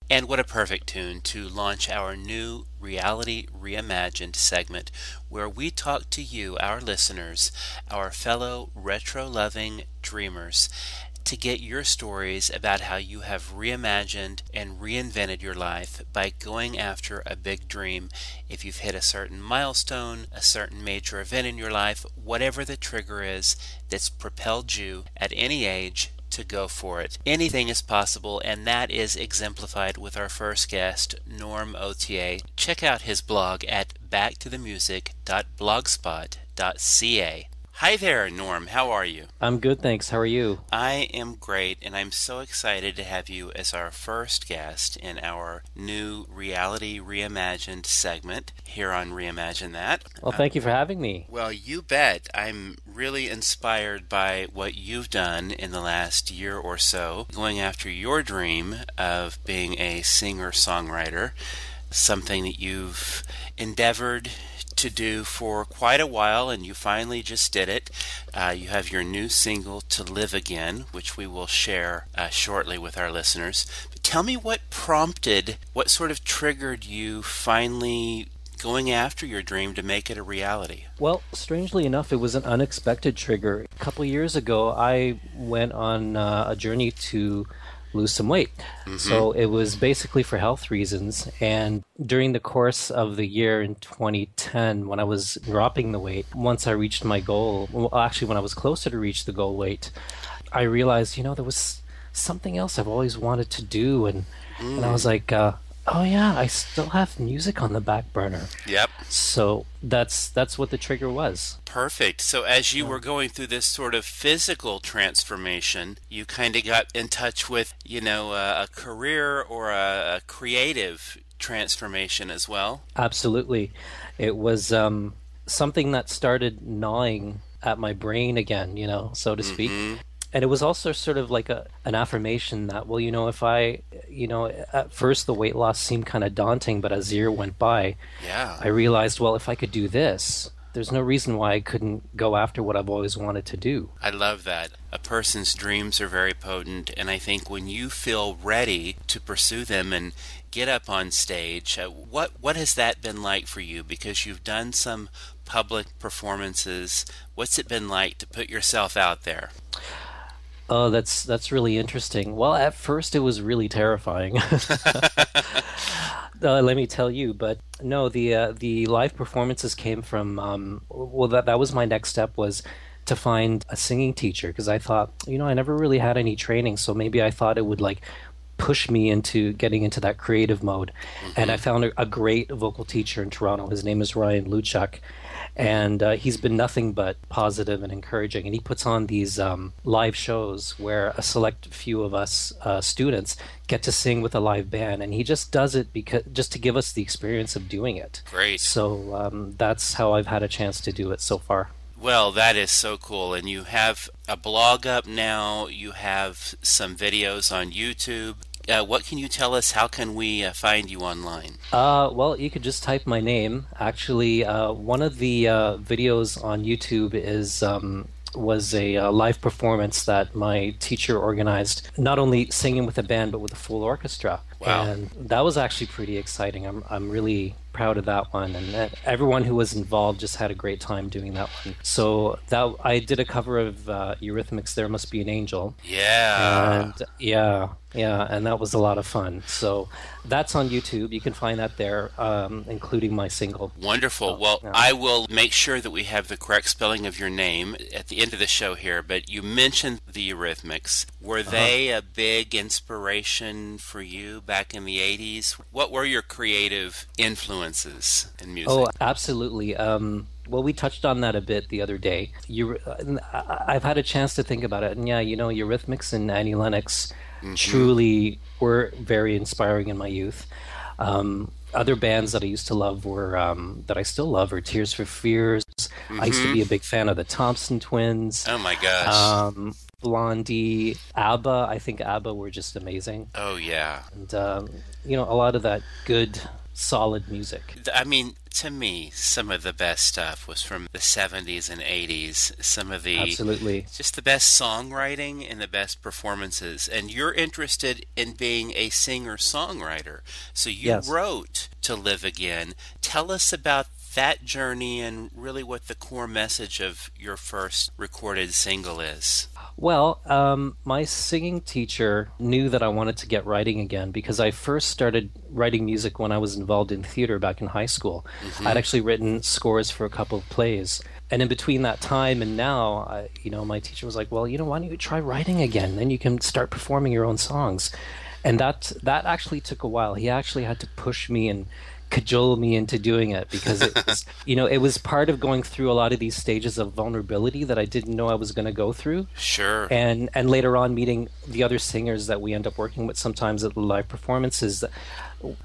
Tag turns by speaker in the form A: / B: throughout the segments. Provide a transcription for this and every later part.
A: And what a perfect tune to launch our new Reality Reimagined segment where we talk to you, our listeners, our fellow retro-loving dreamers, to get your stories about how you have reimagined and reinvented your life by going after a big dream. If you've hit a certain milestone, a certain major event in your life, whatever the trigger is that's propelled you at any age to go for it. Anything is possible, and that is exemplified with our first guest, Normand Authier. Check out his blog at backtothemusic.blogspot.ca. Hi there, Norm. How are you?
B: I'm good, thanks. How are you?
A: I am great, and I'm so excited to have you as our first guest in our new Reality Reimagined segment here on Reimagine That.
B: Well, thank you for having me.
A: Well, you bet. I'm really inspired by what you've done in the last year or so, going after your dream of being a singer-songwriter, something that you've endeavored to do for quite a while, and you finally just did it. You have your new single, To Live Again, which we will share shortly with our listeners. But tell me what sort of triggered you finally going after your dream to make it a reality?
B: Well, strangely enough, it was an unexpected trigger. A couple years ago, I went on a journey to lose some weight. So it was basically for health reasons. And during the course of the year in 2010, when I was dropping the weight, once I reached my goal, well, actually when I was closer to reach the goal weight, I realized, there was something else I've always wanted to do. And I was like, oh yeah, I still have music on the back burner.
A: Yep.
B: So that's what the trigger was.
A: Perfect. So as you were going through this sort of physical transformation, you kind of got in touch with, a career or a creative transformation as well?
B: Absolutely. It was something that started gnawing at my brain again, so to speak. And it was also sort of like an affirmation that, well, if I, at first the weight loss seemed kind of daunting, but as the year went by, I realized, well, if I could do this, there's no reason why I couldn't go after what I've always wanted to do.
A: I love that. A person's dreams are very potent, and I think when you feel ready to pursue them and get up on stage, what has that been like for you? Because you've done some public performances. What's it been like to put yourself out there?
B: Oh, that's really interesting. Well, at first it was really terrifying. Let me tell you, but no, the live performances came from that was my next step, was to find a singing teacher, because I thought, I never really had any training, so maybe I thought it would like push me into getting into that creative mode. And I found a great vocal teacher in Toronto. His name is Ryan Luchuk. And he's been nothing but positive and encouraging. And he puts on these live shows where a select few of us students get to sing with a live band. And he just does it just to give us the experience of doing it.
A: Great.
B: So that's how I've had a chance to do it so far.
A: Well, that is so cool. And you have a blog up now. You have some videos on YouTube. What can you tell us? How can we find you online?
B: Well, you could just type my name. Actually, one of the videos on YouTube was a live performance that my teacher organized, not only singing with a band, but with a full orchestra.
A: Wow.
B: And that was actually pretty exciting. I'm really proud of that one, and everyone who was involved just had a great time doing that one. So that I did a cover of Eurythmics' "There Must Be an Angel."
A: Yeah.
B: And and that was a lot of fun. So that's on YouTube. You can find that there, including my single.
A: Wonderful. Well, I will make sure that we have the correct spelling of your name at the end of the show here, but you mentioned the Eurythmics. Were they a big inspiration for you back in the 80s? What were your creative influences in music?
B: Oh, absolutely. Well, we touched on that a bit the other day. I've had a chance to think about it, and Eurythmics and Annie Lennox truly were very inspiring in my youth. Other bands that I used to love were, that I still love, are Tears for Fears. I used to be a big fan of the Thompson Twins.
A: Oh my gosh.
B: Blondie, ABBA. I think ABBA were just amazing.
A: Oh, yeah.
B: And, a lot of that good, solid music.
A: I mean, to me, some of the best stuff was from the 70s and 80s. Some of the
B: Absolutely.
A: just the best songwriting and the best performances. And you're interested in being a singer-songwriter. So you
B: Yes.
A: wrote To Live Again. Tell us about that journey and really what the core message of your first recorded single is.
B: Well, my singing teacher knew that I wanted to get writing again because I first started writing music when I was involved in theater back in high school. I'd actually written scores for a couple of plays. And in between that time and now, my teacher was like, well, why don't you try writing again? Then you can start performing your own songs. And that actually took a while. He actually had to push me and cajole me into doing it because it was part of going through a lot of these stages of vulnerability that I didn't know I was going to go through.
A: Sure.
B: And later on meeting the other singers that we end up working with sometimes at the live performances,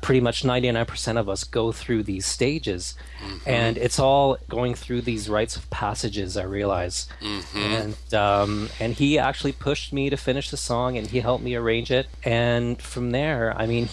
B: pretty much 99% of us go through these stages. And it's all going through these rites of passages, I realize. And he actually pushed me to finish the song and he helped me arrange it. And from there, I mean,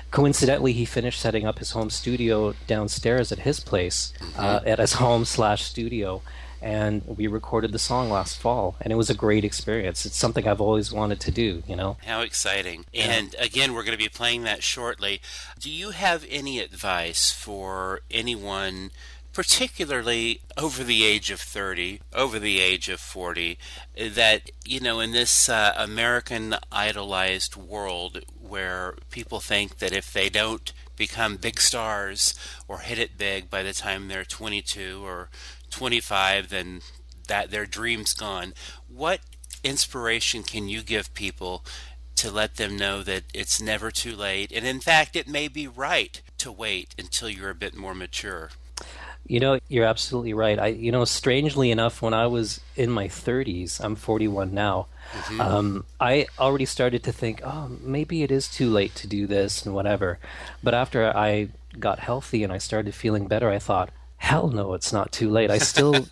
B: coincidentally, he finished setting up his home studio downstairs at his place, at his home/studio, and we recorded the song last fall, and it was a great experience. It's something I've always wanted to do,
A: How exciting.
B: Yeah.
A: And again, we're going to be playing that shortly. Do you have any advice for anyone, particularly over the age of 30, over the age of 40, that, in this American idolized world where people think that if they don't become big stars or hit it big by the time they're 22 or 25, then that their dream's gone. What inspiration can you give people to let them know that it's never too late, and in fact it may be right to wait until you're a bit more mature?
B: You're absolutely right. Strangely enough, when I was in my 30s, I'm 41 now, I already started to think, oh, maybe it is too late to do this and whatever. But after I got healthy and I started feeling better, I thought, hell no, it's not too late. I still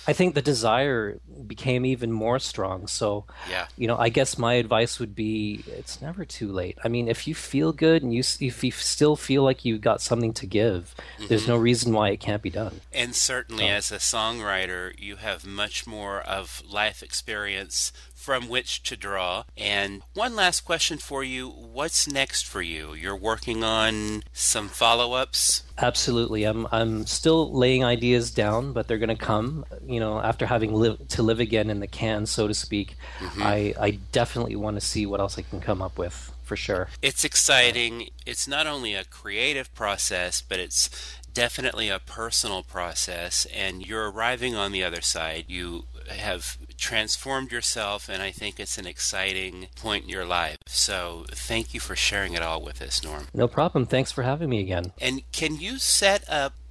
B: I think the desire became even more strong. So,
A: Yeah.
B: I guess my advice would be it's never too late. I mean, if you feel good and if you still feel like you've got something to give, there's no reason why it can't be done.
A: And certainly as a songwriter, you have much more of life experience from which to draw. And one last question for you. What's next for you? You're working on some follow-ups?
B: Absolutely. I'm still laying ideas down, but they're going to come, after having to live again in the can, so to speak. I definitely want to see what else I can come up with, for sure.
A: It's exciting. It's not only a creative process, but it's definitely a personal process, and you're arriving on the other side. You have transformed yourself, and I think it's an exciting point in your life. So thank you for sharing it all with us, Norm.
B: No problem. Thanks for having me again.
A: And can you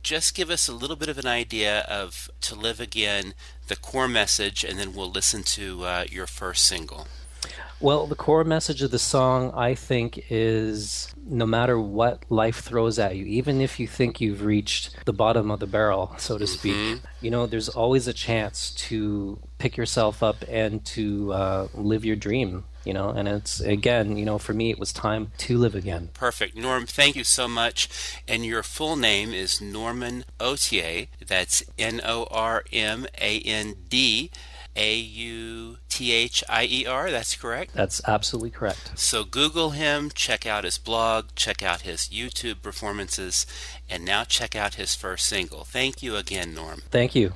A: just give us a little bit of an idea of To Live Again, the core message, and then we'll listen to your first single.
B: Well, the core message of the song, I think, is no matter what life throws at you, even if you think you've reached the bottom of the barrel, so to speak, there's always a chance to pick yourself up and to live your dream, and it's, again, for me, it was time to live again.
A: Perfect. Norm, thank you so much. And your full name is Normand Authier. That's Normand Authier, that's correct?
B: That's absolutely correct.
A: So Google him, check out his blog, check out his YouTube performances, and now check out his first single. Thank you again, Norm.
B: Thank you.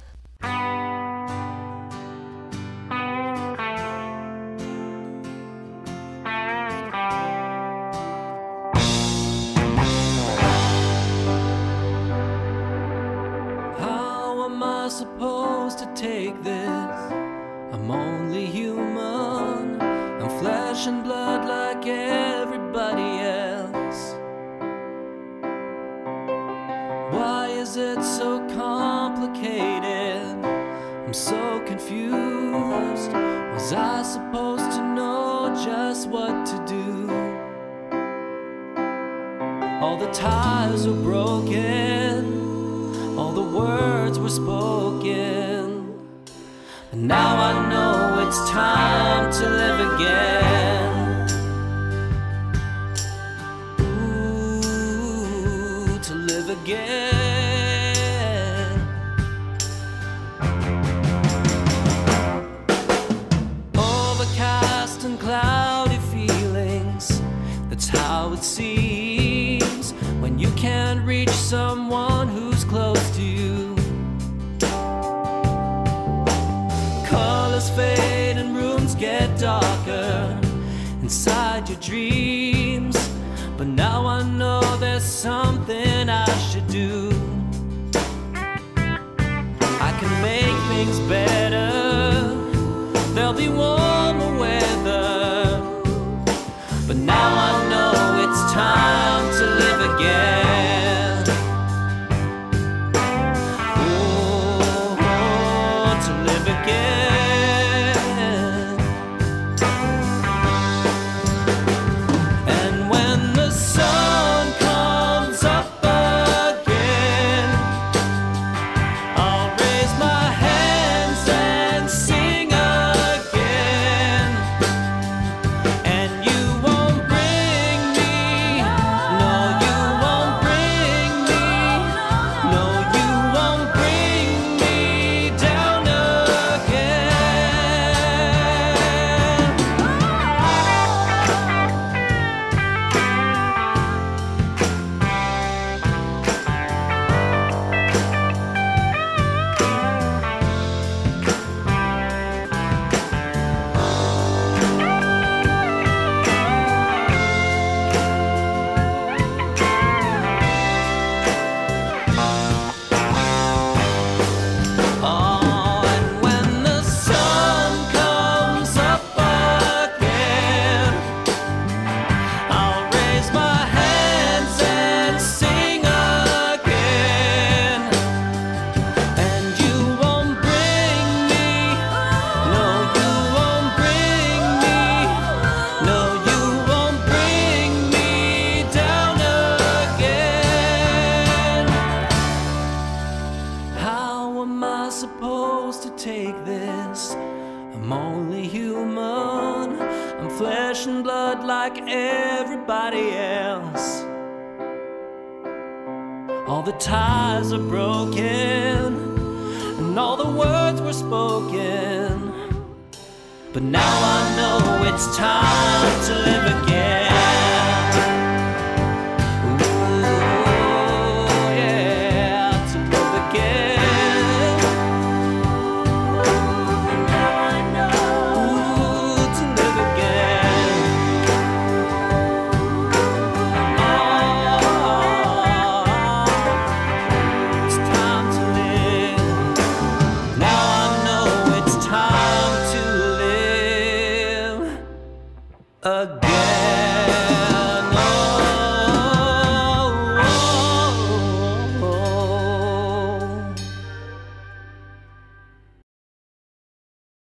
C: How am I supposed to take this? I'm only human. I'm flesh and blood like everybody else. Why is it so complicated? I'm so confused. Was I supposed to know just what to do? All the ties were broken, all the words were spoken. And now I know it's time to live again. Ooh, to live again. Overcast and cloudy feelings, that's how it seems when you can't reach someone who's close to you. Colors fade and rooms get darker inside your dreams, but now I know there's something I should do. I can make things better, there'll be warmer weather, but now I know it's time to live again. Oh, to live again. And when the sun comes up again, I'll raise my hands and sing again. And you won't bring me, no, you won't bring me, no, you won't bring me down again. Oh, and when the sun comes up again, I'll raise my hands and sing again. And you won't bring me, no, you won't bring me, no, you won't bring me down again. How am I supposed to take this? I'm only human, I'm flesh and blood like everybody else. All the ties are broken, and all the words were spoken, but now I know it's time to live again.